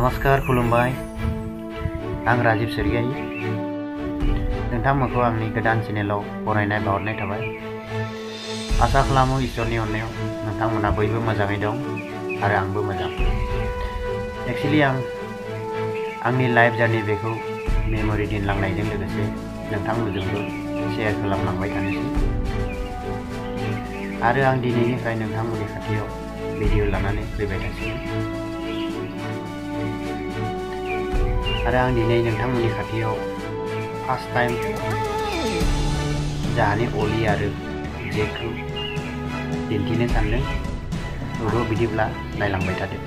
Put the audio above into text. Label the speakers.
Speaker 1: नमस्कार खुलुमबाय आं राजीव सरगियारी नोंथांमोनखौ आंनि गोदान चेनेलाव बरायनाय बावहरनाय थाबाय। आसा खालामो इसोरनि अननायाव नोंथांमोना बयबो मोजाङै दं आरो आंबो मोजां। एक्चुअली आंनि लाइफ जार्नि बेखौ मेमोरि दिनलांनायजों लोगोसे नोंथांमोनजोंबो शेयार खालामलांबाय थानोसै आरो आं दिनैनिफ्राय नोंथांमोननि खाथियाव भिडिअ लानानै फैबाय थासिगोन। आरो आं दिनै नोंथांमोननि खाथियाव फार्स्ट टाइम जाहानि अली आरो जेकखौ दिन्थिनो सानदों। बिदिब्ला नायलांबाय थादो।